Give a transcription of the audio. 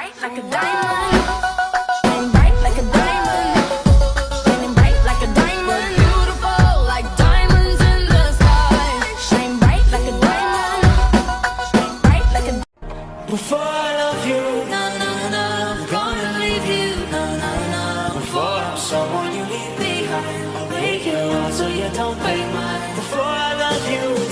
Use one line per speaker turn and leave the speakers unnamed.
bright like a diamond. Shine bright like a diamond. Shining bright like a diamond. Beautiful like diamonds in the sky. Shine bright like a diamond. Shine bright like a.
Before I love you,
No, no, no. I'm gonna leave you. No, no, no.
before I'm someone you leave behind, I'll make you up so you don't break mine. Before I love you,